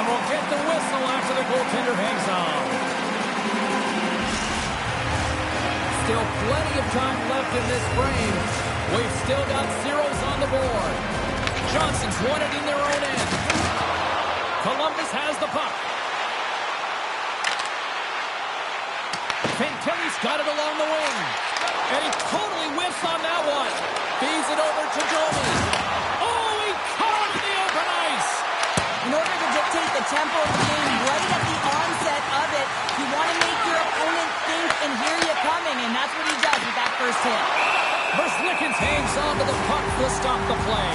we'll get the whistle after the goaltender hangs on. Still plenty of time left in this frame. We've still got zeros on the board. Johnson's won it in their own end. Columbus has the puck. Fantilli's got it along the wing. And he totally whiffs on that one. Feeds it over to Domi. Oh, he caught it in the open ice. In order to dictate the tempo of the game right at the onset of it, you want to make your opponent think and hear you coming, and that's what he does with that first hit. Verslickens hangs on to the puck to stop the play.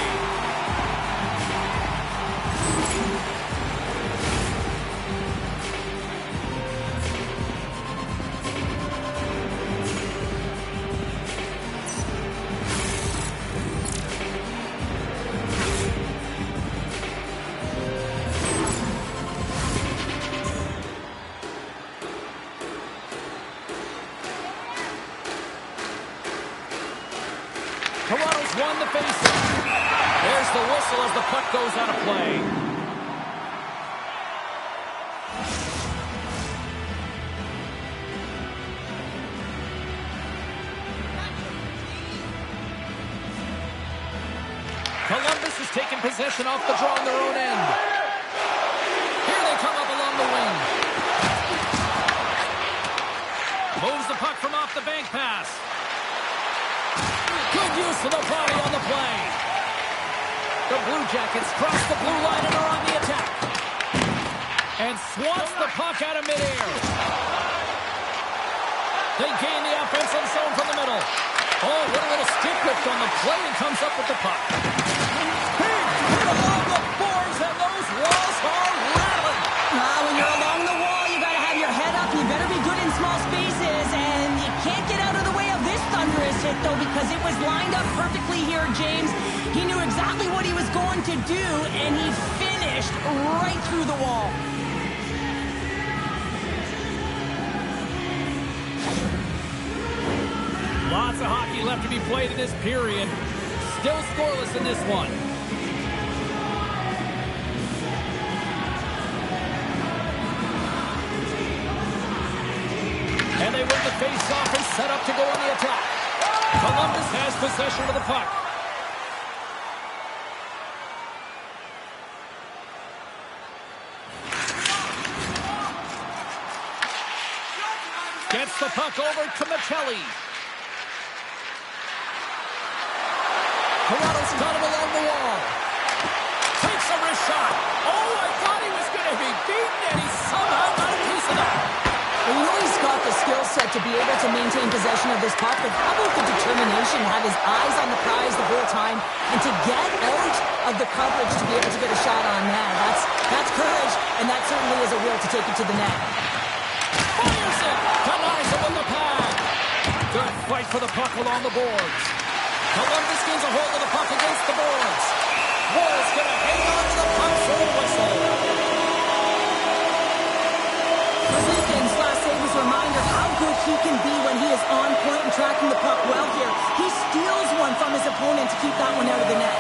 Toronto's won the faceoff. There's the whistle as the puck goes out of play. Columbus has taken possession off the draw on their own end. Here they come up along the wing. Moves the puck from off the bank pass. Good use of the body on the play. The Blue Jackets cross the blue line and are on the attack. And swats the puck out of midair. They gain the offensive zone from the middle. Oh, what a little stick lift on the play and comes up with the puck. Big hit along the boards and those walls are rattling. When you're along the wall, you got to have your head up. You better be good in small spaces, and you can't get out of the way of this thunderous hit, though, because it was lined up perfectly here, James. He knew exactly what he was going to do, and he finished right through the wall. Lots of hockey left to be played in this period. Still scoreless in this one. And they win the face-off and set up to go on the attack. Columbus has possession of the puck. Gets the puck over to Michelli. Toronto's got him along the wall. Takes a wrist shot. Oh, I thought he was going to be beaten, and he somehow got a piece of that. Well, you know he's got the skill set to be able to maintain possession of this puck, but how about the determination, have his eyes on the prize the whole time, and to get out of the coverage to be able to get a shot on net. That's courage, and that certainly is a will to take it to the net. Fires it! Denies him with the pad. Good fight for the puck along the boards. Columbus gains a hold of the puck against the boards. Wall's going to hang on to the puck for a whistle. Lincoln's last save was a reminder of how good he can be when he is on point and tracking the puck well here. He steals one from his opponent to keep that one out of the net.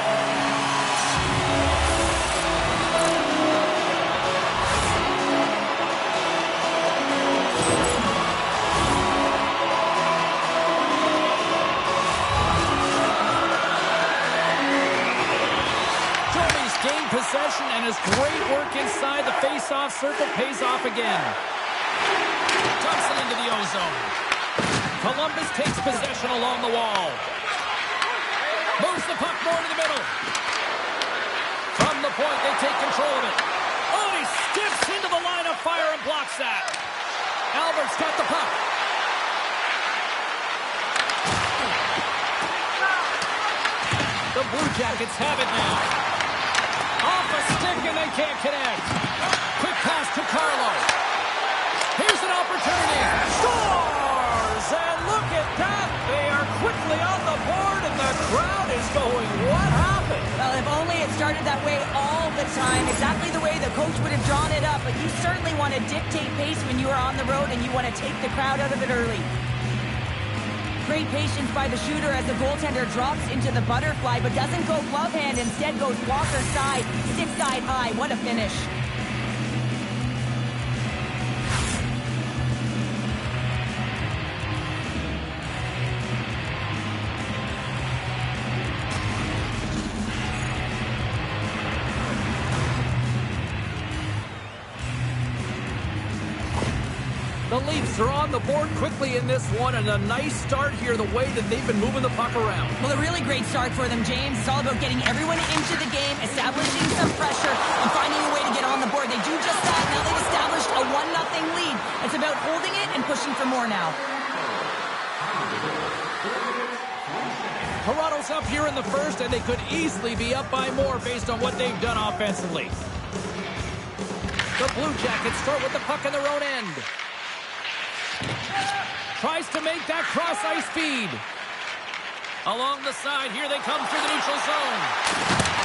Domi's gained possession, and his great work inside the face-off circle pays off again. Dumps it into the ozone. Columbus takes possession along the wall. Moves the puck more to the middle. From the point, they take control of it. Oh, he skips into the line of fire and blocks that. Albert's got the puck. The Blue Jackets have it now. Off a stick and they can't connect. Quick pass to Carlo. Here's an opportunity. Scores! And look at that. They are quickly on the board and the crowd is going, what happened? Well, if only it started that way all the time, exactly the way the coach would have drawn it up, but you certainly want to dictate pace when you are on the road and you want to take the crowd out of it early. Great patience by the shooter as the goaltender drops into the butterfly, but doesn't go glove hand, instead goes blocker side, stick side high. What a finish. Leafs are on the board quickly in this one, and a nice start here, the way that they've been moving the puck around. Well, a really great start for them, James. It's all about getting everyone into the game, establishing some pressure, and finding a way to get on the board. They do just that. Now they've established a 1-0 lead. It's about holding it and pushing for more now. Toronto's up here in the first, and they could easily be up by more based on what they've done offensively. The Blue Jackets start with the puck in their own end. Tries to make that cross-ice feed. Along the side, here they come through the neutral zone.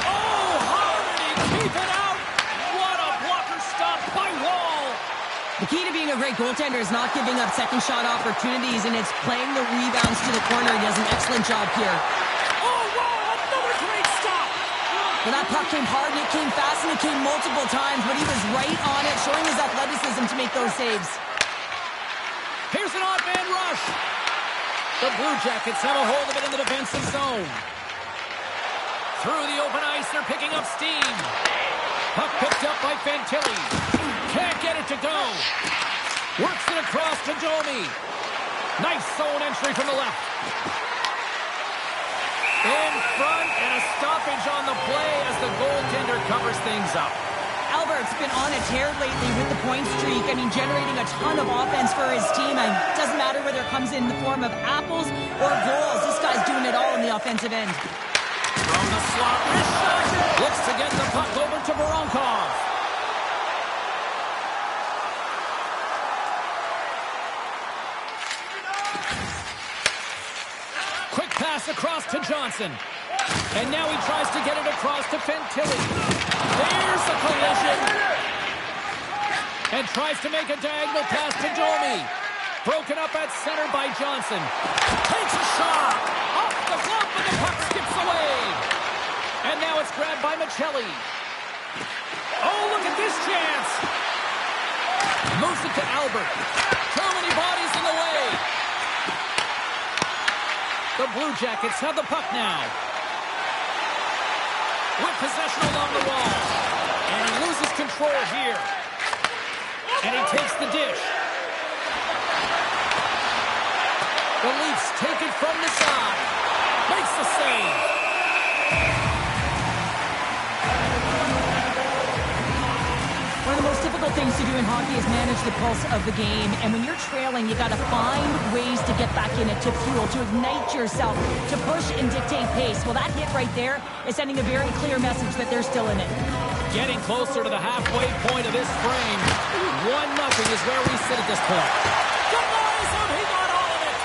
Oh, how did he keep it out? What a blocker stop by Wall. The key to being a great goaltender is not giving up second shot opportunities, and it's playing the rebounds to the corner. He does an excellent job here. Oh, wow, another great stop. Well, that puck came hard, and it came fast, and it came multiple times, but he was right on it, showing his athleticism to make those saves. Here's an odd man rush. The Blue Jackets have a hold of it in the defensive zone. Through the open ice, they're picking up steam. Puck picked up by Fantilli. Can't get it to go. Works it across to Domi. Nice zone entry from the left. In front, and a stoppage on the play as the goaltender covers things up. Albert's been on a tear lately with the point streak. I mean, generating a ton of offense for his team. And it doesn't matter whether it comes in the form of apples or goals. This guy's doing it all in the offensive end. From the slot, wrist shot. Looks to get the puck over to Voronkov. Quick pass across to Johnson. And now he tries to get it across to Fantilli. There's the collision. And tries to make a diagonal pass to Domi. Broken up at center by Johnson. Takes a shot. Off the glove, and the puck skips away. And now it's grabbed by Michelli. Oh, look at this chance. Moves it to Albert. Too many bodies in the way. The Blue Jackets have the puck now. With possession along the wall. And he loses control here. And he takes the dish. The Leafs take it from the side. Makes the save. One of the most difficult things to do in hockey is manage the pulse of the game. And when you're trailing, you got to find ways to get back in it, to fuel, to ignite yourself, to push and dictate pace. Well, that hit right there is sending a very clear message that they're still in it. Getting closer to the halfway point of this frame. 1-0 is where we sit at this point. Good boys, he got all of it.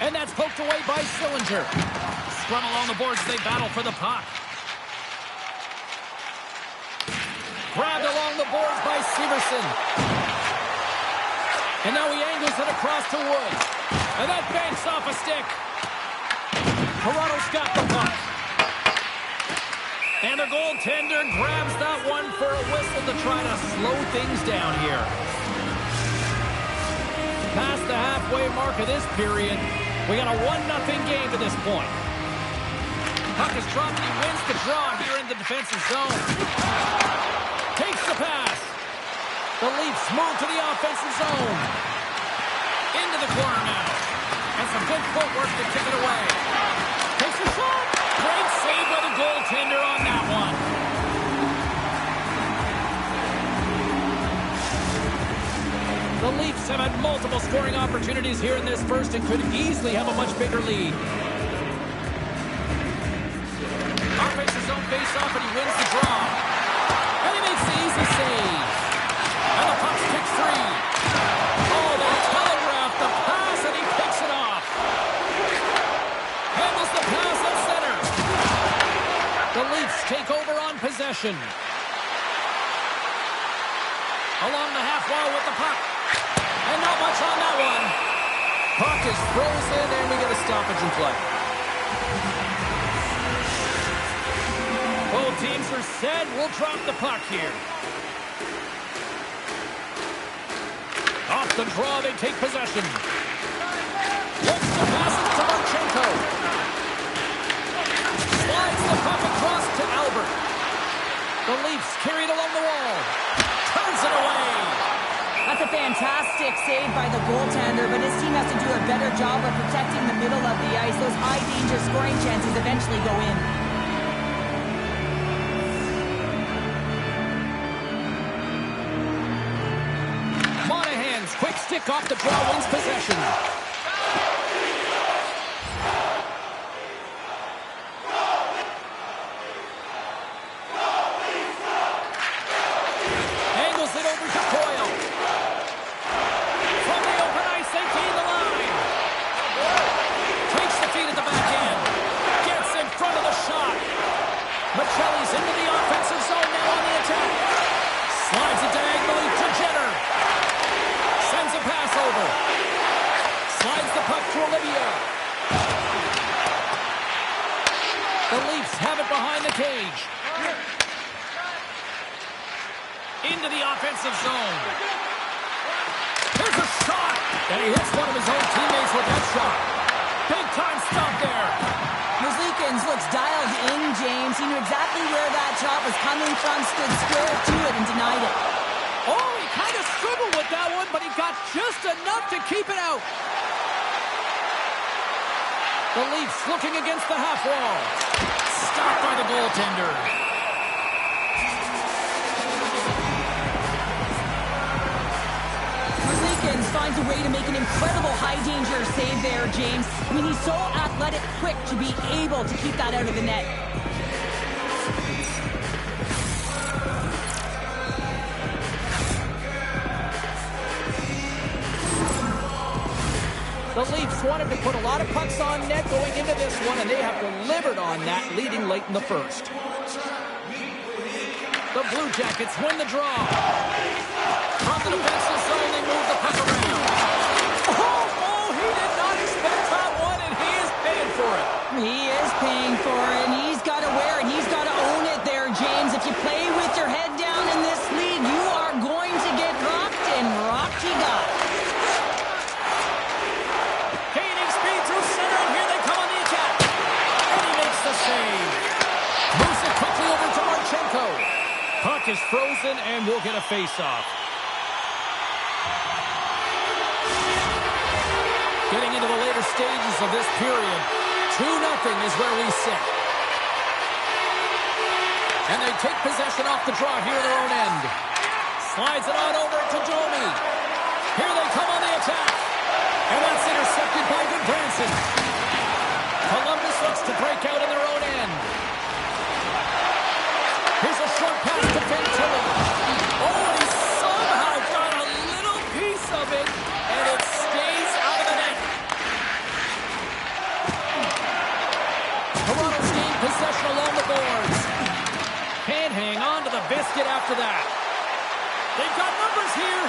And that's poked away by Sillinger. Scrum along the boards as they battle for the puck. Grabbed along the boards by Severson. And now he angles it across to Wood. And that banks off a stick. Toronto's got the puck. And the goaltender grabs that one for a whistle to try to slow things down here. Past the halfway mark of this period, we got a 1-0 game to this point. Puck is dropped and he wins the draw here in the defensive zone. Takes the pass. The Leafs move to the offensive zone. Into the corner now. And some good footwork to kick it away. Takes a shot. Great save by the goaltender on that one. The Leafs have had multiple scoring opportunities here in this first and could easily have a much bigger lead. Offensive zone face-off, and he wins the draw. And he makes the easy save. And the puck's kicked free. Oh, they telegraphed the pass, and he picks it off. Handles the pass at center. The Leafs take over on possession. Along the half wall with the puck. And not much on that one. Puck is frozen, and we get a stoppage in play. Both teams are set. We'll drop the puck here. Off the draw, they take possession. Looks to pass it to Marchenko. the puck across to Albert. The Leafs carry it along the wall. Turns it away. That's a fantastic save by the goaltender, but his team has to do a better job of protecting the middle of the ice. Those high-danger scoring chances eventually go in. Monahan's quick stick off the draw wins possession. Into the offensive zone now on the attack. Slides it diagonally to Jenner. Sends a pass over. Slides the puck to Olivia. The Leafs have it behind the cage. Into the offensive zone. Here's a shot. And he hits one of his own teammates with that shot. Big time stop there. Merzlikins looks dialed in, James. He knew exactly where that shot was coming from, stood square to it, and denied it. Oh, he kind of struggled with that one, but he got just enough to keep it out. The Leafs looking against the half wall. Stopped by the goaltender. Finds a way to make an incredible high-danger save there, James. I mean, he's so athletic, quick to be able to keep that out of the net. The Leafs wanted to put a lot of pucks on net going into this one, and they have delivered on that, leading late in the first. The Blue Jackets win the draw. From the defensive zone, they move the puck around. Oh, he did not expect that one, and he is paying for it. He is paying for it, and he's got to wear it. He's got to own it there, James. If you play with your head down in this league, you are going to get rocked, and rocked he got. Gaining speed through center, and here they come on the attack. And he makes the save. Moves it quickly over to Marchenko. Puck is frozen, and we'll get a face-off. Getting into the later stages of this period, 2-0 is where we sit. And they take possession off the draw here at their own end. Slides it on over to Domi. Here they come on the attack. And that's intercepted by Goodbranson. Columbus looks to break out in their own end. Here's a short pass to Fantilli. Oh, he somehow got a little piece of it, and it stays out of the net. Toronto's gained possession along the boards. Can't hang on to the biscuit after that. They've got numbers here.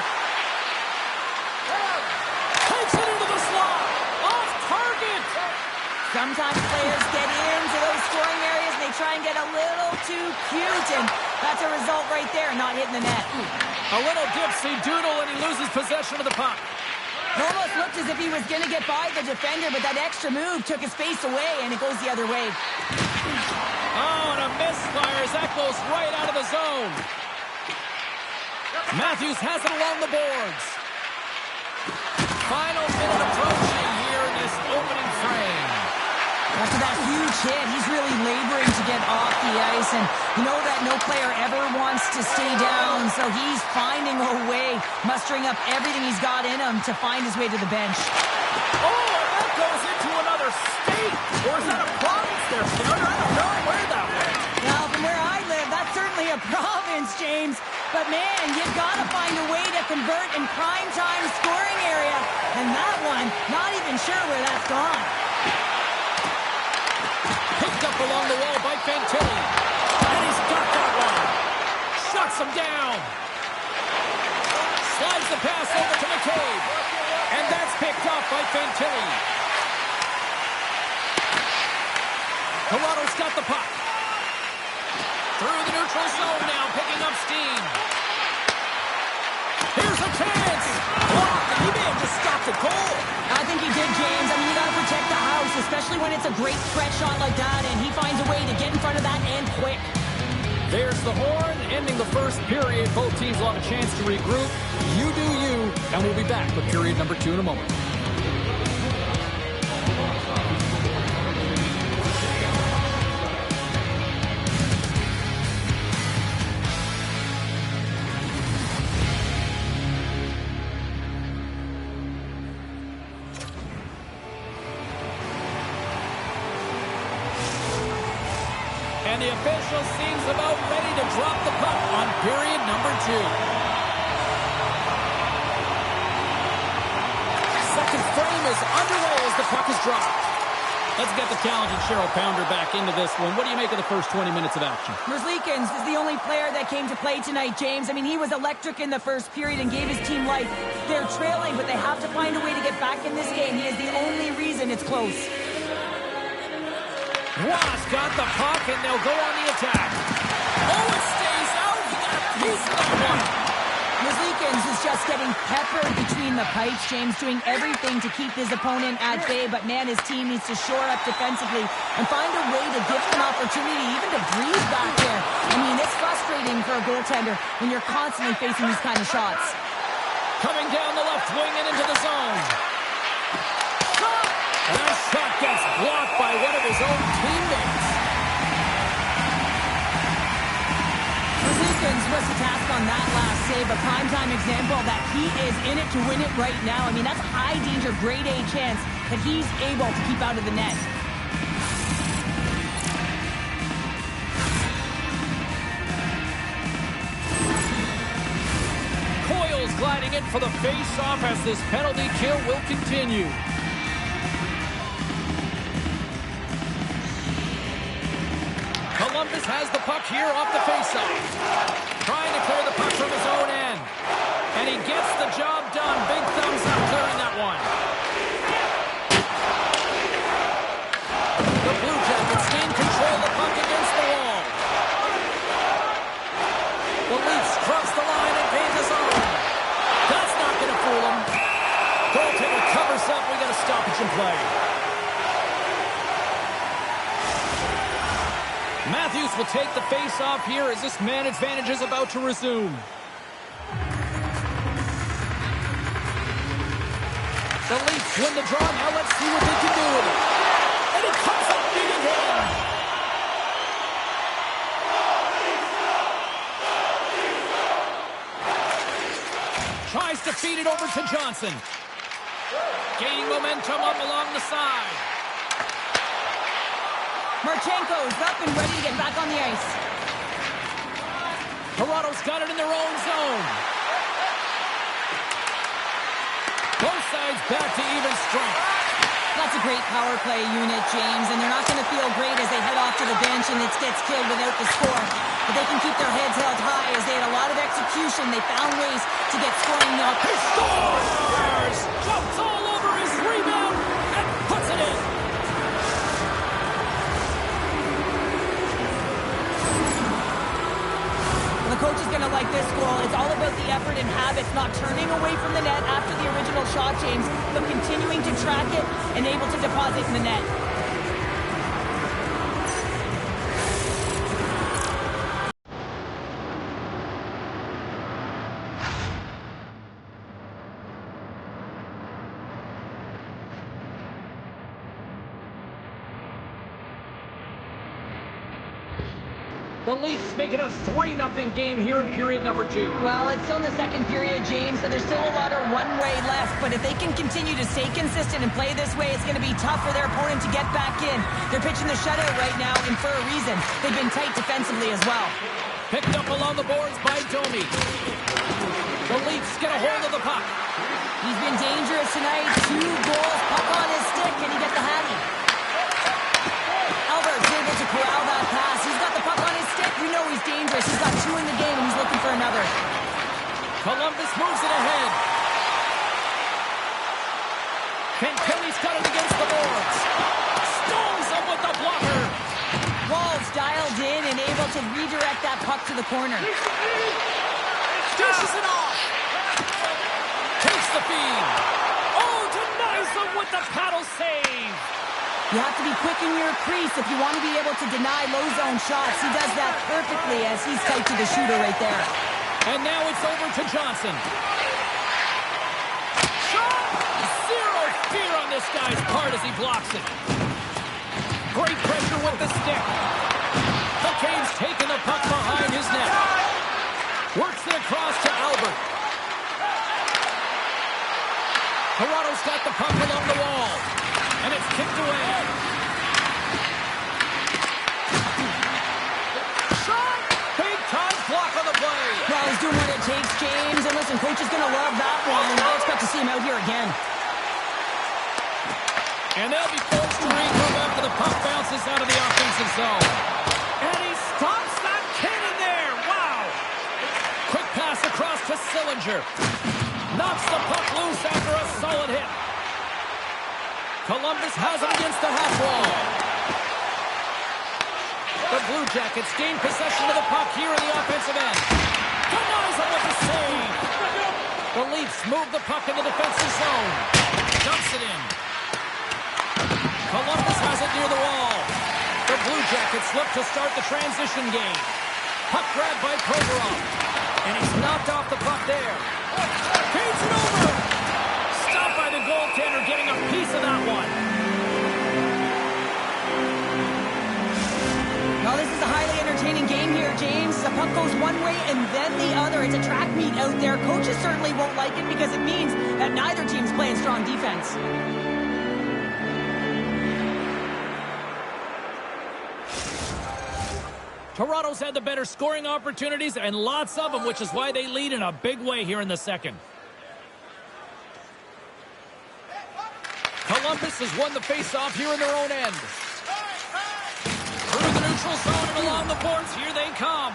Takes it into the slot. Off target. Sometimes players get into those scoring areas and they try and get a little too cute, and that's a result right there, not hitting the net. A little dipsy doodle, and he loses possession of the puck. It almost looked as if he was going to get by the defender, but that extra move took his face away, and it goes the other way. Oh, and a misfire as that goes right out of the zone. Matthews has it along the boards. Final minute approaching here in this opening frame. After that huge hit, he's really laboring to get off the ice, and you know that no player ever wants to stay down, so he's finding a way, mustering up everything he's got in him to find his way to the bench. Oh, and that goes into another state, or is that a province there, Skinner? I don't know where that went. Well, from where I live, that's certainly a province, James, but man, you've got to find a way to convert in prime-time scoring area, and that one, not even sure where that's gone. Picked up along the wall by Fantilli. And he's got that one. Shuts him down. Slides the pass over to McCabe. And that's picked up by Fantilli. Toronto's got the puck. Through the neutral zone now, picking up steam. Here's a chance. Blocked, and he may have just stopped the goal. I think he did, James. I mean, you got to protect the house, especially especially when it's a great threat shot like that, and he finds a way to get in front of that and quick. There's the horn, ending the first period. Both teams will have a chance to regroup. You do you, and we'll be back with period number 2 in a moment. And the official seems about ready to drop the puck on period number 2. Second frame is underway as the puck is dropped. Let's get the talented Cheryl Pounder back into this one. What do you make of the first 20 minutes of action? Merzlikins is the only player that came to play tonight, James. I mean, he was electric in the first period and gave his team life. They're trailing, but they have to find a way to get back in this game. He is the only reason it's close. Ross got the puck, and they'll go on the attack. Oh, it stays out. He got a piece of that one. Merzlikins is just getting peppered between the pipes, James, doing everything to keep his opponent at bay. But, man, his team needs to shore up defensively and find a way to give him an opportunity even to breathe back there. I mean, it's frustrating for a goaltender when you're constantly facing these kind of shots. Coming down the left wing and into the zone. And that shot gets blocked by one of his own teammates. Merzlikins was the task on that last save, a primetime example that he is in it to win it right now. I mean, that's a high danger, grade A chance that he's able to keep out of the net. Coyle's gliding in for the face-off as this penalty kill will continue. Columbus has the puck here off the faceoff. Trying to clear the puck from his own end. And he gets the job done. Big thumbs up clearing that one. The Blue Jackets gain control of the puck against the wall. The Leafs cross the line and gain the zone. That's not going to fool him. Goaltender covers up. We got a stoppage in play. Matthews will take the face-off here as this man advantage is about to resume. The Leafs win the draw. Now let's see what they can do with it. And it comes up big again. Tries to feed it over to Johnson. Gaining momentum up along the side. Marchenko's up and ready to get back on the ice. Toronto's got it in their own zone. Both sides back to even strength. That's a great power play unit, James, and they're not going to feel great as they head off to the bench and it gets killed without the score. But they can keep their heads held high as they had a lot of execution. They found ways to get scoring up. He scores! Jumps all over his rebound and puts it in. The coach is going to like this goal. It's all about the effort and habits, not turning away from the net after the original shot, James, but continuing to track it and able to deposit in the net. The Leafs make it a 3-0 game here in period number 2. Well, it's still in the second period, James, so there's still a lot of one-way left. But if they can continue to stay consistent and play this way, it's going to be tough for their opponent to get back in. They're pitching the shutout right now, and for a reason. They've been tight defensively as well. Picked up along the boards by Domi. The Leafs get a hold of the puck. He's been dangerous tonight. 2 goals, puck on his stick, and he gets the hattie. Albert's able to corral that pass. He's got the puck on his stick. We know he's dangerous. He's got 2 in the game, and he's looking for another. Columbus moves it ahead. Kenkelly's got it against the boards. Stones him with the blocker. Wall's dialed in and able to redirect that puck to the corner. Dishes it off. Takes the feed. Oh, denies him with the paddle save. You have to be quick in your crease if you want to be able to deny low zone shots. He does that perfectly as he's tight to the shooter right there. And now it's over to Johnson. Shot! Zero fear on this guy's part as he blocks it. Great pressure with the stick. The Canes taking the puck behind his net. Works it across to Albert. Toronto's got the puck along the wall. And it's kicked away. Shot! Big time block on the play. Well, he's doing what it takes, James. And listen, coach is going to love that one. I expect to see him out here again. And they'll be forced to regroup after the puck bounces out of the offensive zone. And he stops that cannon there. Wow! Quick pass across to Sillinger. Knocks the puck loose after a solid hit. Columbus has him against the half wall. The Blue Jackets gain possession of the puck here in the offensive end. Denies him with a save. The Leafs move the puck in the defensive zone. Dumps it in. Columbus has it near the wall. The Blue Jackets look to start the transition game. Puck grab by Provorov. And he's knocked off the puck there. Feeds it over. Stopped by the goaltender, getting a piece of that one. Well, this is a highly entertaining game here, James. The puck goes one way and then the other. It's a track meet out there. Coaches certainly won't like it because it means that neither team's playing strong defense. Toronto's had the better scoring opportunities and lots of them, which is why they lead in a big way here in the second. Columbus has won the face-off here in their own end. Through the neutral zone and along the boards, here they come.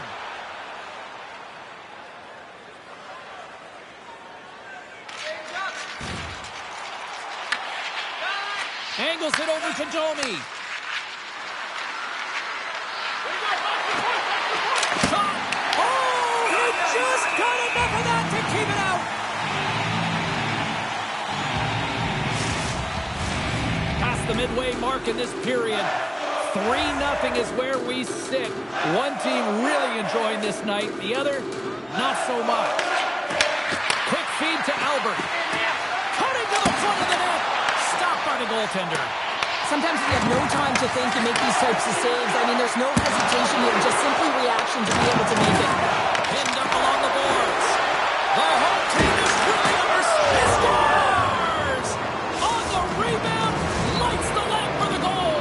Angles it over to Domi. Shot! Oh, he just got enough of that to keep it out. Past the midway mark in this period. 3-0 is where we sit. One team really enjoying this night. The other, not so much. Quick feed to Albert. Cutting to the front of the net. Stopped by the goaltender. Sometimes you have no time to think and make these types of saves. I mean, there's no hesitation here, just simply reaction to be able to make it. Pinned up along the boards. The home team is really under scores! On the rebound, lights the lamp for the goal.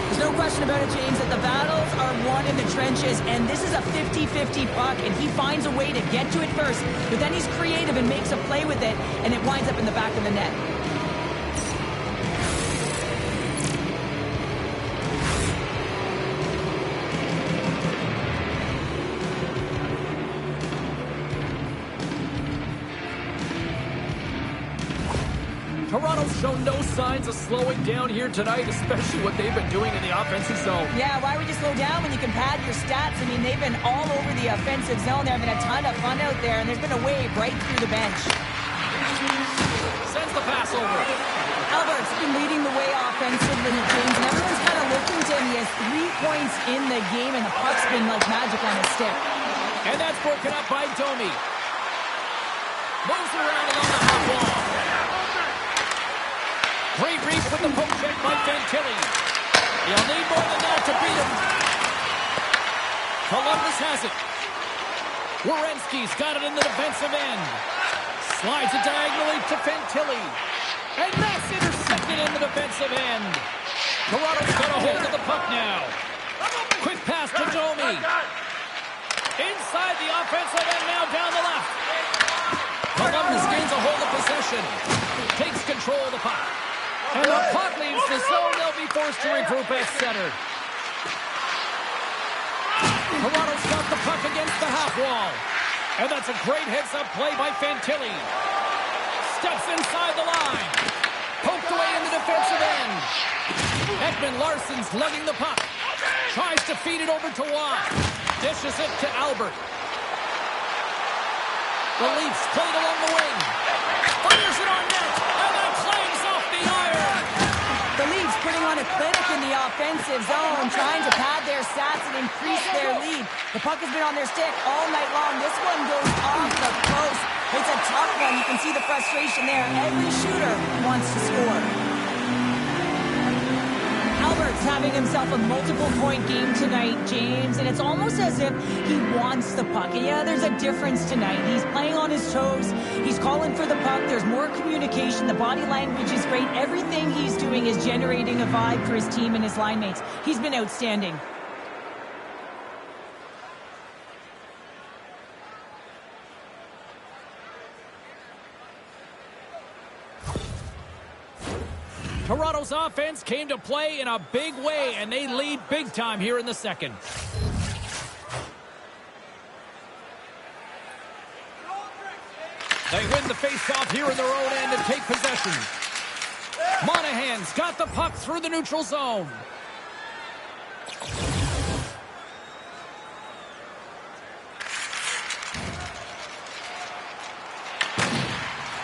There's no question about it, James, that the battles are won in the trenches, and this is a 50-50 puck, and he finds a way to get to it first, but then he's creative and makes a play with it, and it winds up in the back of the net. Toronto's shown no signs of slowing down here tonight, especially what they've been doing in the offensive zone. Yeah, why would you slow down when you can pad your stats? I mean, they've been all over the offensive zone. They're having a ton of fun out there, and there's been a wave right through the bench. Sends the pass over. Albert's been leading the way offensively, James, and everyone's kind of looking to him. He has 3 points in the game, and the puck's been like magic on his stick. And that's broken up by Domi. Moves it around along the half wall. Great reach with the poke check by Fantilli. He'll need more than that to beat him. Columbus has it. Werenski's got it in the defensive end. Slides it diagonally to Fantilli. And that's intercepted in the defensive end. Toronto's got a hold of the puck now. Quick pass to Domi. Inside the offensive end now down the left. Columbus gains a hold of possession. Takes control of the puck. And the puck leaves the zone. They'll be forced to regroup at center. Toronto's got the puck against the half wall. And that's a great heads-up play by Fantilli. Steps inside the line. Poked away in the defensive end. Ekman Larsson's lugging the puck. Tries to feed it over to Watt. Dishes it to Albert. The Leafs played along the wing. Fires it on net. And that clangs off the iron. defensive zone, trying to pad their stats and increase their lead. The puck has been on their stick all night long. This one goes off the post. It's a tough one. You can see the frustration there. Every shooter wants to score. Albert's having himself a multiple-point game tonight, James, and it's almost as if he wants the puck. And yeah, there's a difference tonight. He's playing on his toes. He's calling for the puck. There's more communication. The body language is great. Everything he's doing is generating a vibe for his team and his line mates. He's been outstanding. Toronto's offense came to play in a big way, and they lead big time here in the second. They win the faceoff here in their own end and take possession. Monahan's got the puck through the neutral zone.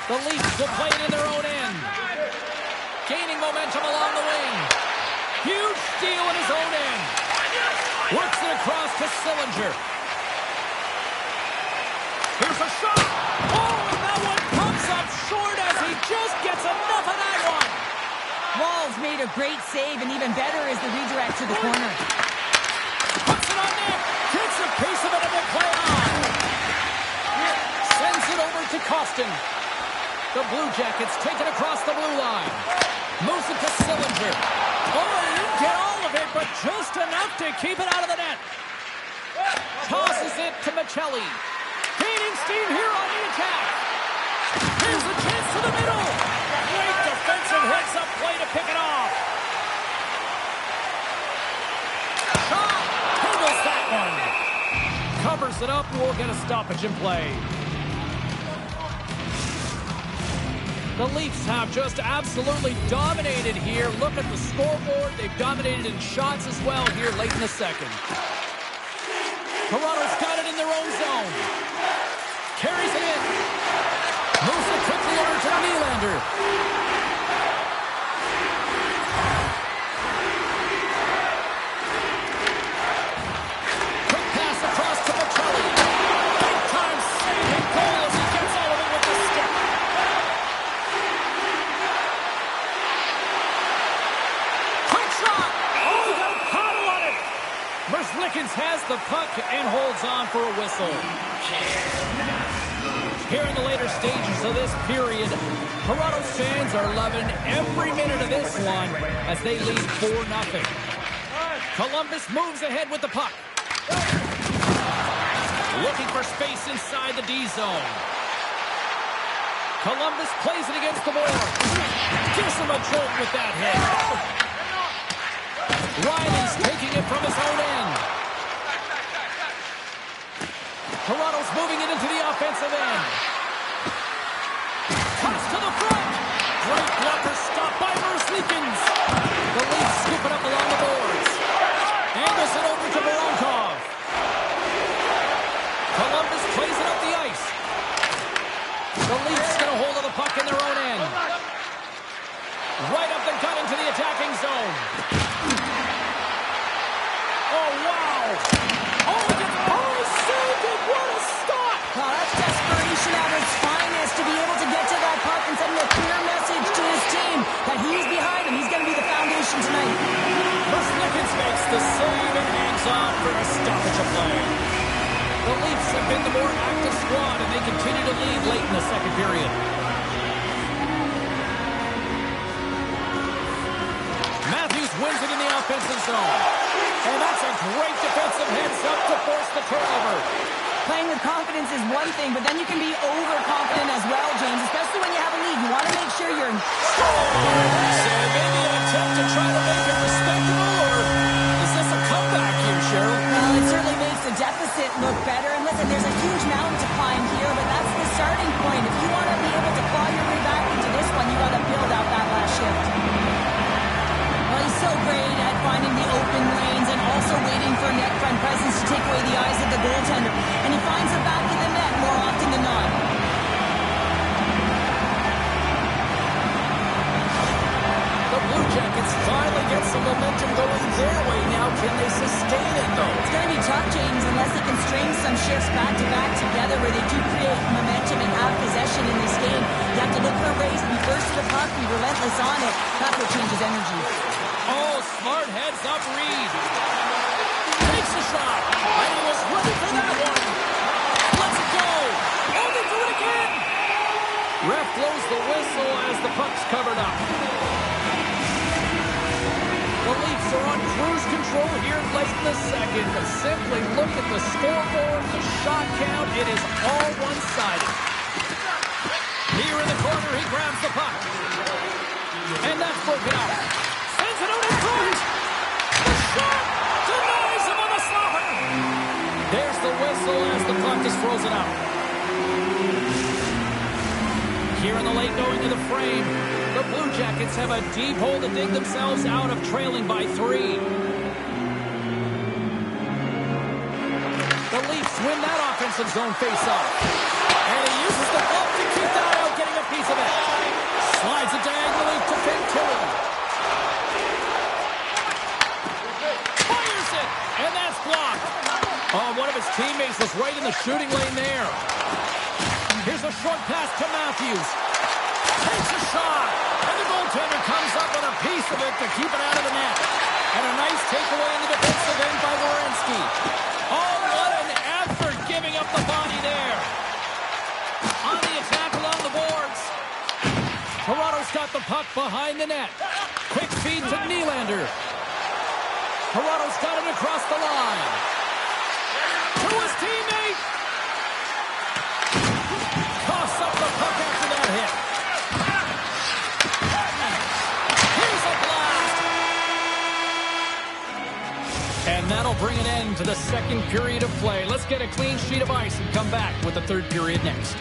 The Leafs will play it in their own end. Gaining momentum along the wing. Huge steal in his own end. Works it across to Sillinger. Here's a shot. Oh, and that one comes up short as he just gets enough of that one. Wall's made a great save, and even better is the redirect to the corner. Puts it on net. Gets a piece of it and will play on. Sends it over to Costin. The Blue Jackets take it across the blue line. Moves it to Sillinger. Oh, he didn't get all of it, but just enough to keep it out of the net. Tosses it to Michelli. Gaining steam here on the attack. Here's a chance to the middle. Great defensive heads-up play to pick it off. Shot. Handles that one. Covers it up, and we'll get a stoppage in play. The Leafs have just absolutely dominated here. Look at the scoreboard. They've dominated in shots as well here late in the second. Toronto's got it in their own zone. Carries it in. Moves it quickly over to Nylander. Quick pass across to Michelli. Big time saving goal as he gets all of it with the stick. Lickens has the puck and holds on for a whistle. Here in the later stages of this period, Toronto's fans are loving every minute of this one as they lead 4-0. Columbus moves ahead with the puck. Looking for space inside the D zone. Columbus plays it against the board. Gives him a jolt with that hit. Riley's taking it from his own end. Toronto's moving it into the offensive end. Cuts to the front. Great blocker stop by Lickens. The Leafs scoop it up along the boards. Angles it over to Voronkov. Columbus plays it up the ice. The Leafs get a hold of the puck in their own end. Right up the gut into the attacking zone. Oh, wow. Oh, saved it. What a stop. Well, that's desperation at its finest to be able to get to that puck and send a clear message to his team that he's behind him. He's going to be the foundation tonight. Lickens makes the save and hangs on for a stoppage of play. The Leafs have been the more active squad, and they continue to lead late in the second period. Matthews wins it in the offensive zone. And that's a great defensive heads-up to force the turnover. Playing with confidence is one thing, but then you can be overconfident as well, James, especially when you have a lead. You want to make sure you're in... So maybe an attempt to try to make it respectable, or is this a comeback here, Cheryl? Well, it certainly makes the deficit look better. And listen, there's a huge mountain to climb here, but that's the starting point. If you want to be able to claw your way back into this one, you got to build out that last shift. Well, he's so great at finding the open lanes and also waiting for net front presence to take away the eyes of the goaltender. And he finds it back in the net more often than not. really get some momentum going their way now. Can they sustain it, though? It's going to be tough, James, unless they can string some shifts back-to-back together where they do create momentum and have possession in this game. You have to look for ways to be first to the puck, be relentless on it. That's what changes energy. Oh, smart heads up Reed. Takes a shot. And he was ready for that one. Let's it go. Oh, they do it again. Ref blows the whistle as the puck's covered up. The Leafs are on cruise control here late in the second, but simply look at the scoreboard, the shot count, it is all one-sided. Here in the corner, he grabs the puck. And that's broken up. Sends it out in front. The shot denies him on the slapper. There's the whistle as the puck is frozen up. Here in the late going to the frame, the Blue Jackets have a deep hole to dig themselves out of, trailing by 3. The Leafs win that offensive zone face-off. And he uses the glove to keep that out, getting a piece of it. Slides it diagonally to Fantilli. Fires it, and that's blocked. Oh, one of his teammates was right in the shooting lane there. Here's a short pass to Matthews. Takes a shot. And the goaltender comes up with a piece of it to keep it out of the net. And a nice takeaway in the defensive end by Werenski. Oh, what an effort giving up the body there. On the attack along the boards. Toronto's got the puck behind the net. Quick feed to Nylander. Toronto's got it across the line. To his teammate. Toss up the puck after that hit. Here's a blast. And that'll bring an end to the second period of play. Let's get a clean sheet of ice and come back with the third period next.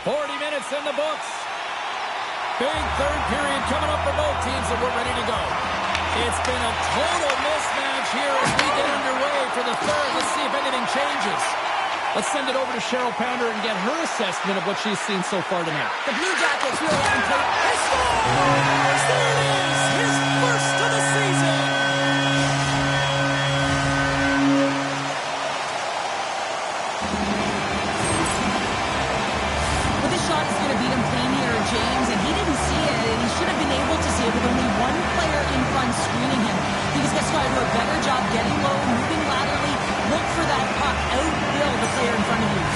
40 minutes in the books. Big third period coming up for both teams, and we're ready to go. It's been a total mismatch here as we get underway for the third. Let's see if anything changes. Let's send it over to Cheryl Pounder and get her assessment of what she's seen so far tonight. The Blue Jackets really haven't played. He scores! There it is! His first of the season! Well, this shot is going to beat him clean here, James, and he didn't see it, and he should have been able to see it with only one player in front screening him. He just got to do a better job getting low, moving laterally. Look for that puck. Outfill the player in front of you.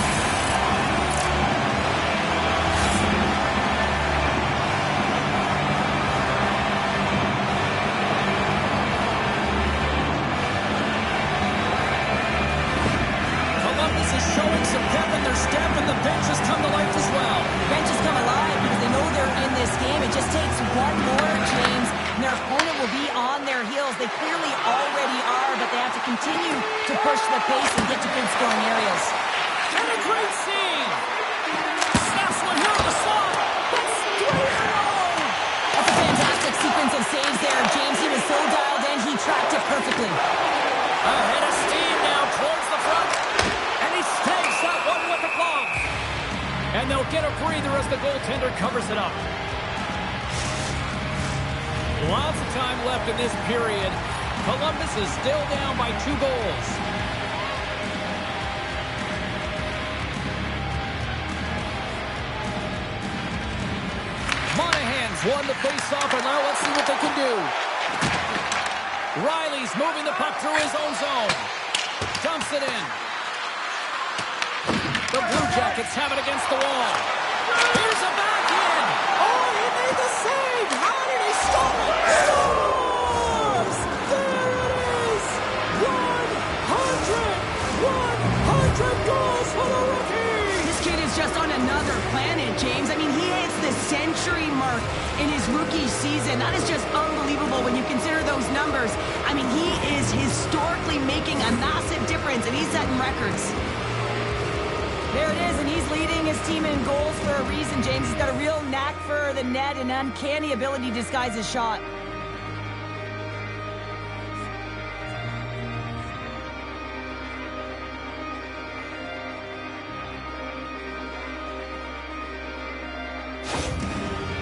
Columbus is showing some pep in their step, and the bench has come to life as well. The bench has come alive because they know they're in this game. It just takes one more, James, and their opponent will be on their heels. They clearly already are, but they have to continue to push the pace and get to good scoring areas. And a great scene! Snaps one here on the slot! That's 3 in a row! That's a fantastic sequence of saves there, James. He was so dialed in, he tracked it perfectly. Ahead of steam now towards the front. And he takes that one with the glove. And they'll get a breather as the goaltender covers it up. Lots of time left in this period. Columbus is still down by 2 goals. Monahan's won the face-off, and now let's see what they can do. Riley's moving the puck through his own zone. Dumps it in. The Blue Jackets have it against the wall. Here's a backhand. Oh, he made the save. How did he stop it? Scores! There it is. 100 goals for the rookie. This kid is just on another planet, James. I mean, he hits the century century mark in his rookie season. That is just unbelievable when you consider those numbers. I mean, he is historically making a massive difference, and he's setting records. There it is, and he's leading his team in goals for a reason, James. He's got a real knack for the net and uncanny ability to disguise his shot.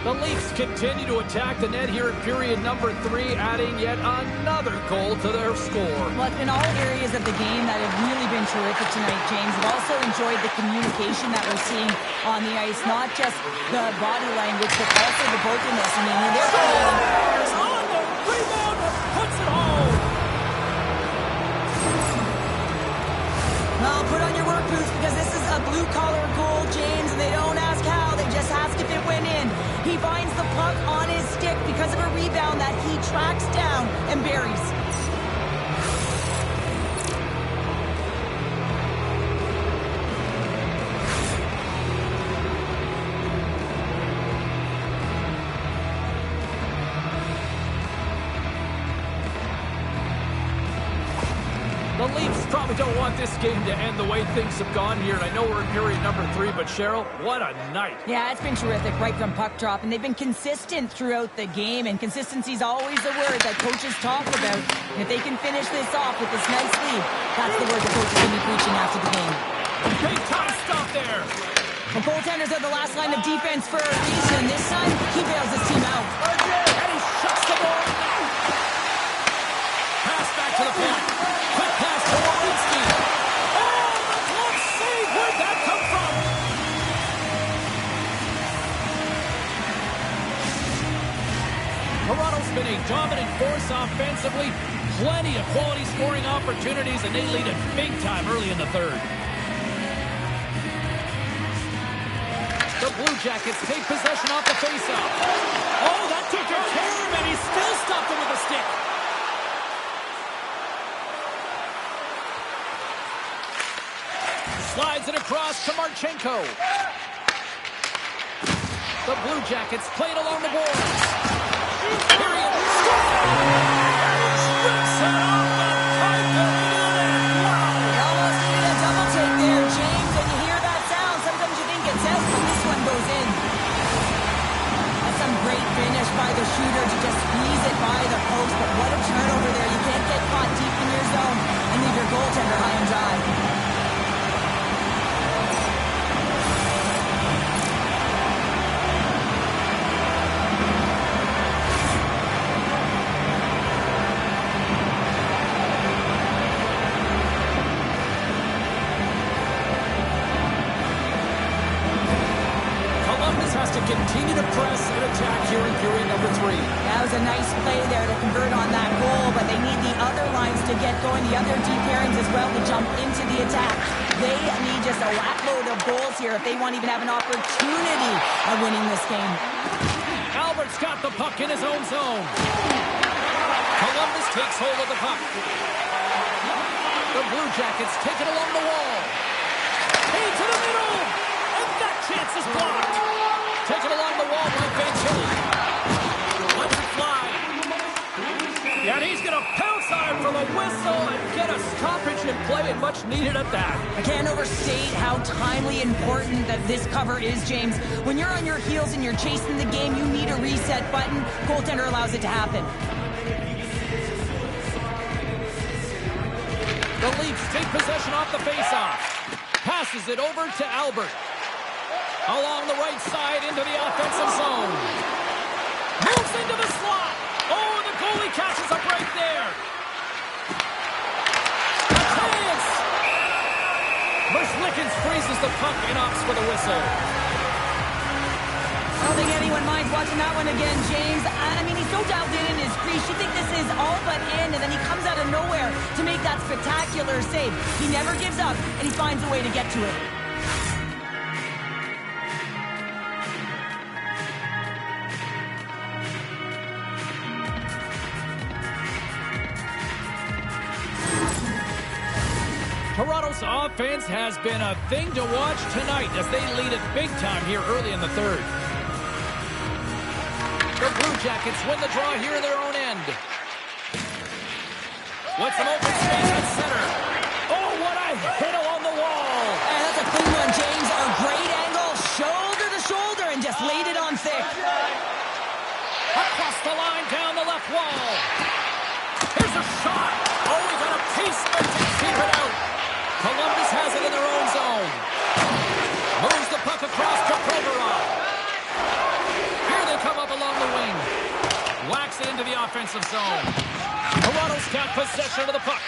The Leafs continue to attack the net here in period number 3, adding yet another goal to their score. Well, in all areas of the game that have really been terrific tonight, James. I've also enjoyed the communication that we're seeing on the ice, not just the body language, but also the brokenness. I mean, they're on the rebound, puts it home. Well, put on your work boots because this is a blue-collar goal, James, and they don't ask how, they just ask if it went in. He finds the puck on his stick because of a rebound that he tracks down and buries. The Leafs probably don't want this game to end the way things have gone here. And I know we're in period number 3, but Cheryl, what a night. Yeah, it's been terrific right from puck drop, and they've been consistent throughout the game, and consistency is always the word that coaches talk about. And if they can finish this off with this nice lead, that's the word the coaches will be preaching after the game. Big time stop there. The goaltenders are the last line of defense for a reason. This time, he bails his team out. And he shuts the ball. Pass back to the point. Quick pass to Walensky. Oh, the glove save. Where'd that come from? Toronto's been a dominant force offensively. Plenty of quality scoring opportunities, and they lead it big time early in the third. The Blue Jackets take possession off the faceoff. Oh, that took care of him, and he still stopped it with a stick. Slides it across to Marchenko. The Blue Jackets play it along the boards. Period. Strips it off the pipe and in. Wow. They almost needed a double take there, James. When you hear that sound, sometimes you think it's out, but this one goes in. That's some great finish by the shooter to just squeeze it by the post, but what a turnover there. You can't get caught deep in your zone and leave your goaltender high and dry. Continue to press and attack here in period number 3. That was a nice play there to convert on that goal, but they need the other lines to get going, the other deep pairings as well to jump into the attack. They need just a whackload of goals here if they want to even have an opportunity of winning this game. Albert's got the puck in his own zone. Columbus takes hold of the puck. The Blue Jackets take it along the wall. Into the middle, and that chance is blocked. Take it along the wall by Fantilli. Lets it fly. And he's going to pounce on it for the whistle and get a stoppage in play, and much needed at that. I can't overstate how timely important that this cover is, James. When you're on your heels and you're chasing the game, you need a reset button. Goaltender allows it to happen. The Leafs take possession off the faceoff. Passes it over to Albert. Along the right side into the offensive zone. Moves into the slot. Oh, the goalie catches up right there. A chance. Merzlikins freezes the puck and opts for the whistle. I don't think anyone minds watching that one again, James. I mean, he's so dialed in his crease. You think this is all but in, and then he comes out of nowhere to make that spectacular save. He never gives up, and he finds a way to get to it. Toronto's offense has been a thing to watch tonight as they lead it big time here early in the third. The Blue Jackets win the draw here in their own end. With some open space at center. Oh, what a hit along the wall. And that's a clean one, James. A great angle, shoulder to shoulder, and just laid it on thick. Across the line, down the left wall. Here's a shot. Oh, he got a piece of it to keep it out. Columbus has it in their own zone. Moves the puck across to Provorov. Here they come up along the wing. Whacks it into the offensive zone. Toronto's got possession of the puck.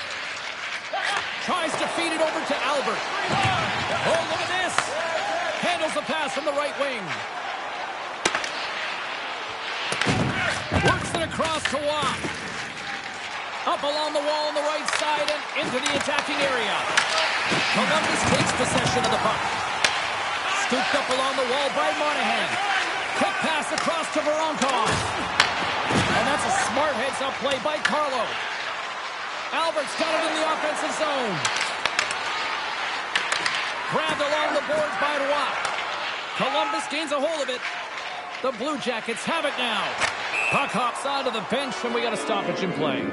Tries to feed it over to Albert. Oh, look at this. Handles the pass from the right wing. Works it across to Watt. Up along the wall on the right side and into the attacking area. Columbus takes possession of the puck. Scooped up along the wall by Monahan. Quick pass across to Voronkov. And that's a smart heads-up play by Carlo. Albert's got it in the offensive zone. Grabbed along the boards by Watt. Columbus gains a hold of it. The Blue Jackets have it now. Puck hops onto the bench, and we got a stoppage in play.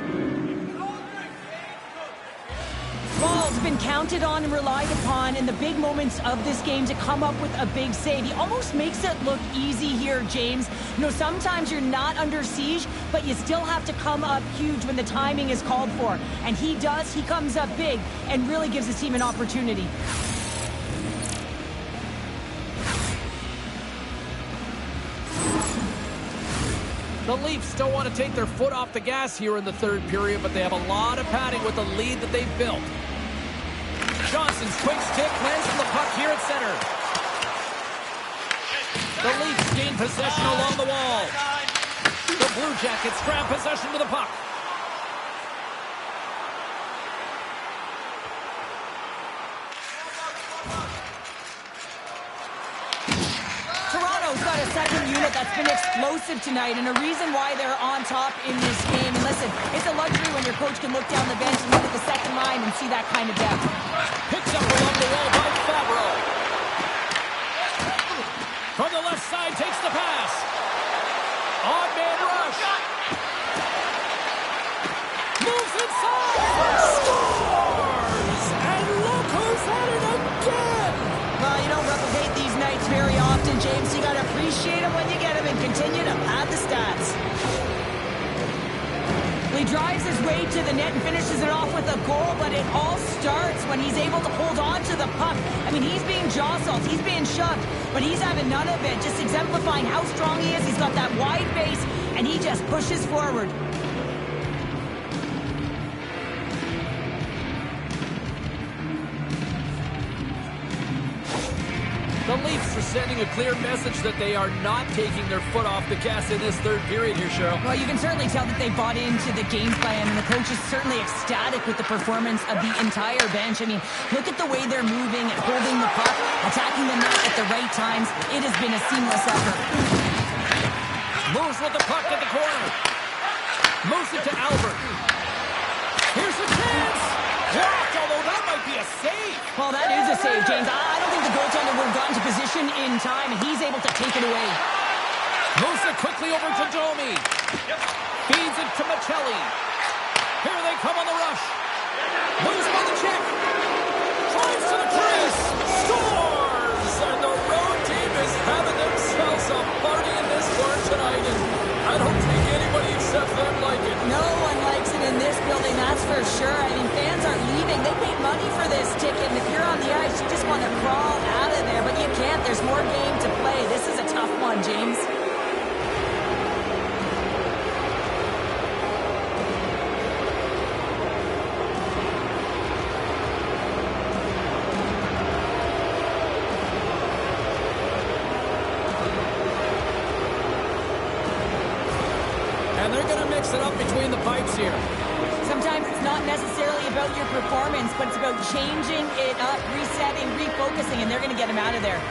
Ball's been counted on and relied upon in the big moments of this game to come up with a big save. He almost makes it look easy here, James. You know, sometimes you're not under siege, but you still have to come up huge when the timing is called for. And he does. He comes up big and really gives his team an opportunity. The Leafs still want to take their foot off the gas here in the third period, but they have a lot of padding with the lead that they've built. Johnson's quick stick lands on the puck here at center. The Leafs gain possession along the wall. The Blue Jackets grab possession to the puck. Toronto's got a second unit that's been explosive tonight, and a reason why they're on top in this game. And listen, it's a luxury when your coach can look down the bench and look at the second line and see that kind of depth. Picks up along the wall by Fabro. From the left side, takes the pass. Odd man rush. Moves inside. Scores! And look who's at it again! Well, you don't replicate these nights very often, James. You got to appreciate them when you get them and continue to pad the stats. He drives his way to the net and finishes it off with a goal, but it all starts when he's able to hold on to the puck. I mean, he's being jostled, he's being shoved, but he's having none of it, just exemplifying how strong he is. He's got that wide base, and he just pushes forward. The Leafs are sending a clear message that they are not taking their foot off the gas in this third period here, Cheryl. Well, you can certainly tell that they bought into the game plan, and the coach is certainly ecstatic with the performance of the entire bench. I mean, look at the way they're moving and holding the puck, attacking the net at the right times. It has been a seamless effort. Moves with the puck at the corner. Moves it to Albert. Here's a chance. Blocked, although that might be a save. Well, that is a save, James. I don't think the goaltender would have gotten to position in time, and he's able to take it away. Moves it quickly over to Domi. Feeds it to Michelli. Here they come on the rush. Moves by the check. Drives to the crease. Scores! And the road team is having themselves a party in this one tonight. And I don't think anybody except them like it. No one likes it in this building, that's for sure. I mean, fans are leaving. They paid money for this ticket, and if you're on the ice, you just want to crawl out of there, but you can't. There's more game to play. This is a tough one, James. And they're going to mix it up between the pipes here. Sometimes it's not necessarily about your performance, but it's about changing it up, resetting, refocusing, and they're going to get him out of there.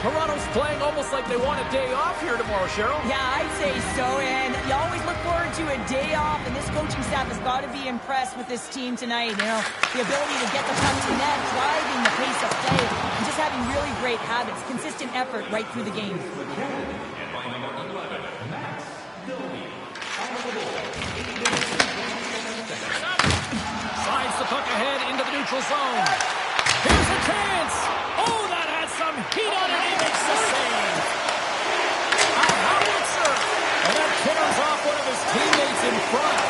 Toronto's playing almost like they want a day off here tomorrow, Cheryl. Yeah, I'd say so, and you always look forward to a day off, and this coaching staff has got to be impressed with this team tonight. You know, the ability to get the puck to net, driving the pace of play, and just having really great habits, consistent effort right through the game. Slides the puck ahead into the neutral zone. Here's a chance. Oh, that has some heat on it. He makes the save. A howitzer. And that kitters off one of his teammates in front.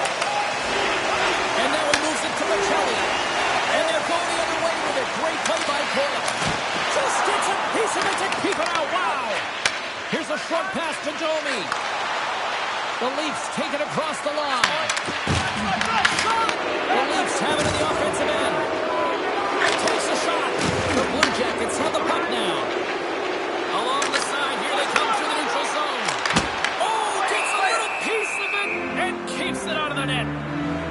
And now he moves it to Michelli. And they're going the other way with it. Great play by Cole. Just gets a piece of it to keep it out. Wow. Here's a short pass to Domi. The Leafs take it across the line. The Leafs have it in the offensive end. Takes a shot. The Blue Jackets have the puck now. Along the side, here they come through the neutral zone. Oh, gets a little piece of it and keeps it out of the net.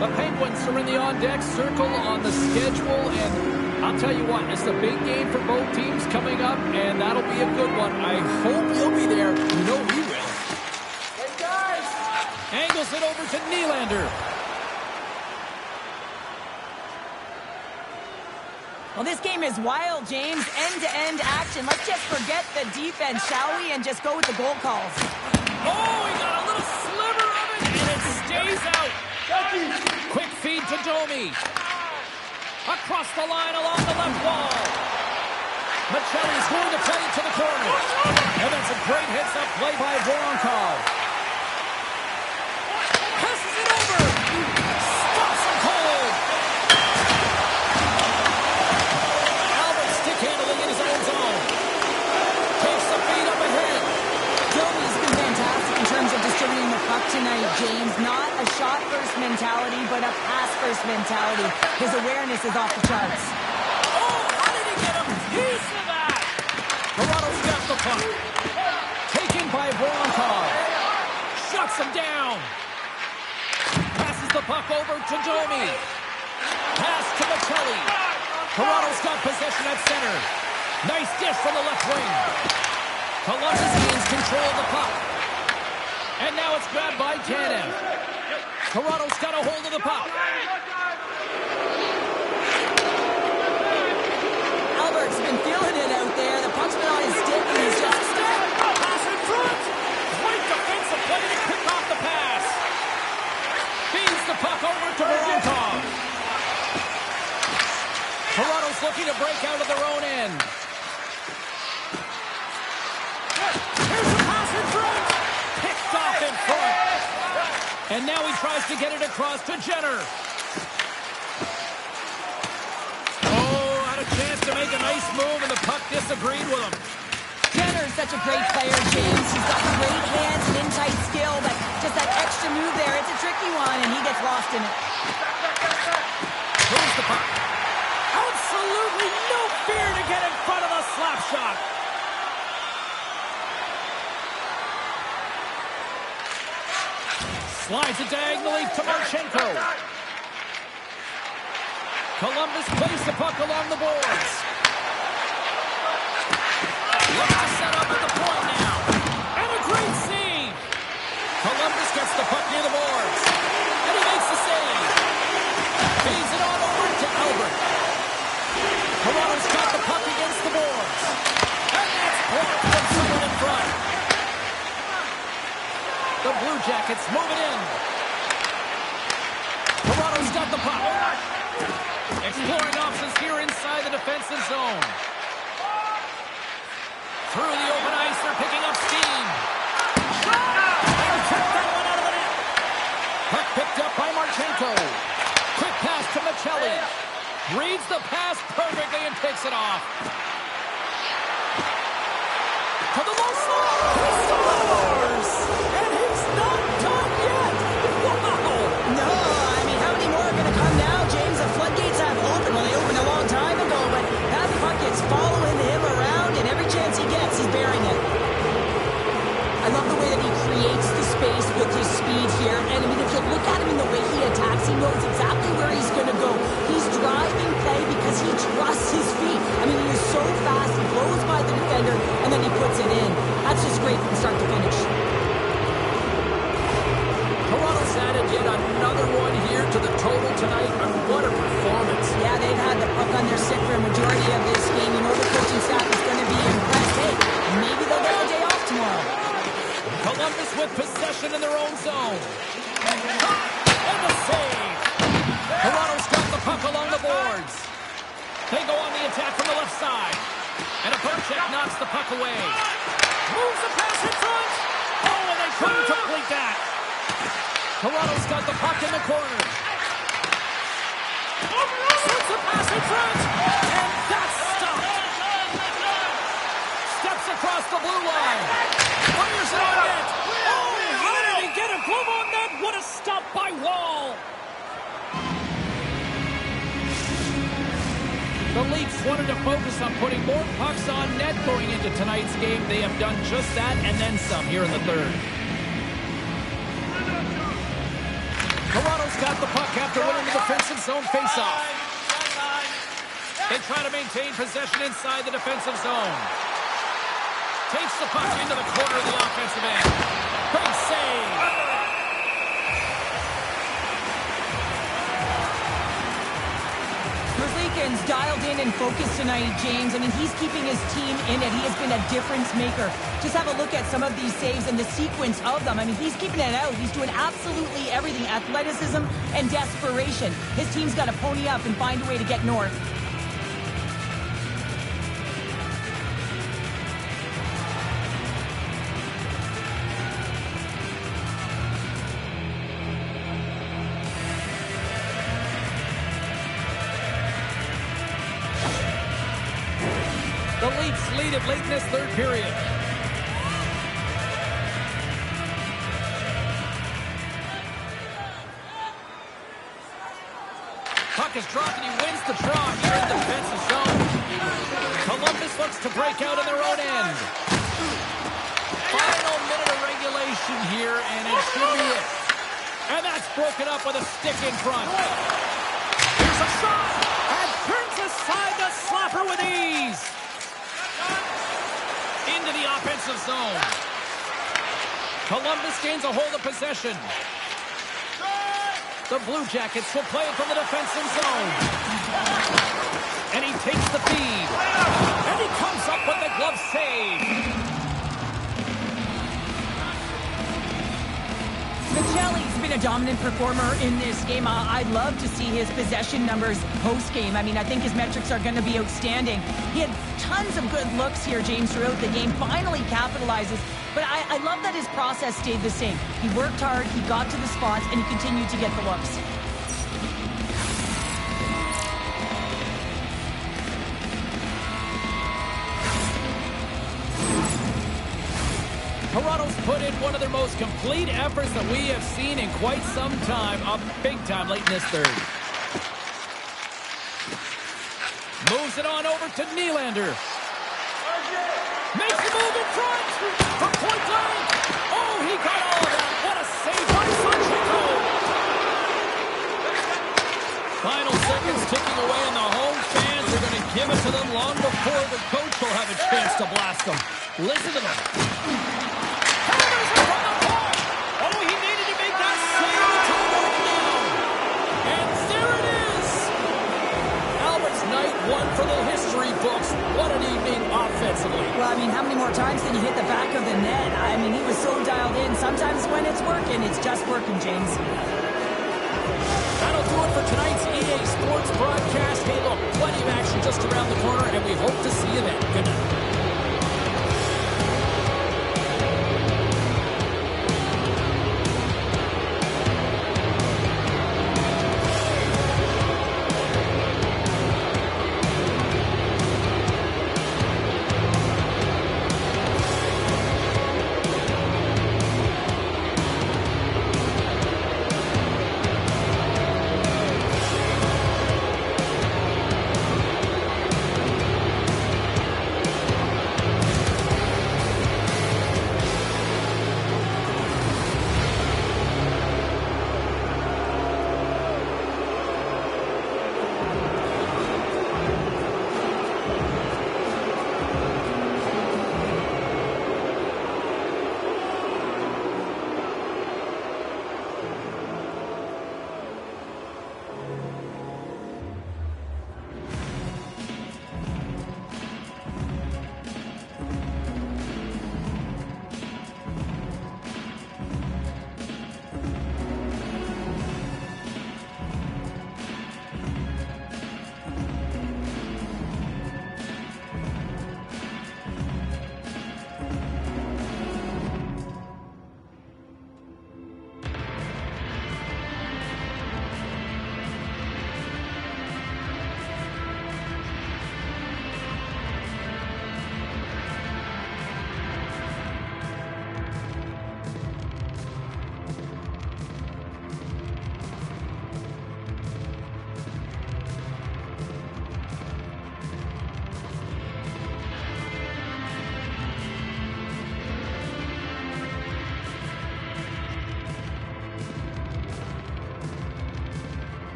The Penguins are in the on-deck circle on the schedule, and I'll tell you what, it's a big game for both teams coming up, and that'll be a good one. I hope you'll be there. You know we will. Hey, guys! Angles it over to Nylander. Well, this game is wild, James. End-to-end action. Let's just forget the defense, shall we, and just go with the goal calls. Oh, he got a little sliver of it, and it stays out. Quick feed to Domi. Across the line along the left wall. Michelli's going to play it to the corner. And that's a great heads-up play by Voronkov. Passes it over. Stops him cold. Handling in his own zone. Takes the feed up ahead. Domi's been fantastic in terms of distributing the puck tonight, James. Not a shot-first mentality, but a pass-first mentality. His awareness is off the charts. Oh, how did he get a piece of that? Toronto's got the puck. Taken by Voronkov. Shuts him down. Passes the puck over to Domi. Pass to Michelli. Toronto's got possession at center. Nice dish from the left wing. Columbus gains control of the puck. And now it's grabbed by Tanev. Toronto's got a hold of the puck. Albert's been feeling it out there. The puck's been on his stick, and he's just... Pass in front. Great defensive play to pick off the pass. Feeds the puck over to Voronkov. Toronto's looking to break out of their own end. Here's a pass in front. Picked off in front. And now he tries to get it across to Jenner. Oh, had a chance to make a nice move, and the puck disagreed with him. Jenner's such a great player, James. He's got great hands and in-tight skill, but just that extra move there, it's a tricky one, and he gets lost in it. Moves the puck. Absolutely no fear to get in front of a slap shot. Slides it diagonally to Marchenko. Columbus plays the puck along the boards. Looks to set up at the point now. And a great save. Columbus gets the puck near the boards. And he makes the save. Feeds it on over to Albert. Toronto's got the puck against the boards. And that's blocked from someone in front. The Blue Jackets move it in. Toronto's got the puck. Exploring options here inside the defensive zone. Through the open ice, they're picking up steam. And check that one out of the net. Puck picked up by Marchenko. Quick pass to Michelli. Reads the pass perfectly and takes it off. To the low slot. He scores! And he's not done yet. Wow! No, I mean, how many more are going to come now, James? The floodgates have opened. Well, they opened a long time ago, but that puck is following him around, and every chance he gets, he's burying it. I love the way that he creates the space with his speed here. And I mean, if you look at him in the way he attacks, he knows exactly where he's going to go. He's driving play because he trusts his feet. I mean, he is so puts it in. That's just great from start to finish. Toronto's added yet another one here to the total tonight. And what a performance. Yeah, they've had the puck on their stick for a majority of this game. You know the coaching staff is going to be impressed. Hey, maybe they'll get a day off tomorrow. Columbus with possession in their own zone. And the save. Toronto's got the puck along the boards. They go on the attack from the left side. And a puck check knocks the puck away. Moves the pass in front. Oh, and they couldn't complete that. Toronto's got the puck in the corner. Shoots the pass in front. And that's stopped. Steps across the blue line. Fires it on net. Oh, how did he get a glove on that? What a stop by Wall. The Leafs wanted to focus on putting more pucks on net going into tonight's game. They have done just that and then some here in the third. Toronto's got the puck after winning the defensive zone faceoff. They try to maintain possession inside the defensive zone. Takes the puck into the corner of the offensive end. Big save. Merzlikins dialed in and focused tonight, James. I mean, he's keeping his team in it. He has been a difference maker. Just have a look at some of these saves and the sequence of them. I mean, he's keeping it out. He's doing absolutely everything. Athleticism and desperation. His team's got to pony up and find a way to get north. The Leafs lead it late in this third period. Puck is dropped and he wins the draw here in the defensive zone. Columbus looks to break out in their own end. Final minute of regulation here, and it should be it. And that's broken up with a stick in front. Here's a shot, and turns aside the slapper with ease. Into the offensive zone. Columbus gains a hold of possession. The Blue Jackets will play it from the defensive zone. And he takes the feed. And he comes up with the glove save. Michelli's been a dominant performer in this game. I'd love to see his possession numbers post-game. I mean, I think his metrics are going to be outstanding. He had tons of good looks here, James, throughout the game. Finally capitalizes. But I love that his process stayed the same. He worked hard, he got to the spots, and he continued to get the looks. Toronto's put in one of their most complete efforts that we have seen in quite some time. A big time late in this third. Moves it on over to Nylander. Makes the move in front. From point blank. Oh, he got all of that. What a save by Sanchico. Final seconds ticking away, and the home fans are going to give it to them long before the coach will have a chance to blast them. Listen to them. One for the history books. What an evening offensively. Well, I mean, how many more times can you hit the back of the net? I mean, he was so dialed in. Sometimes when it's working, it's just working, James. That'll do it for tonight's EA Sports broadcast. Hey, look, plenty of action just around the corner, and we hope to see you then. Good night.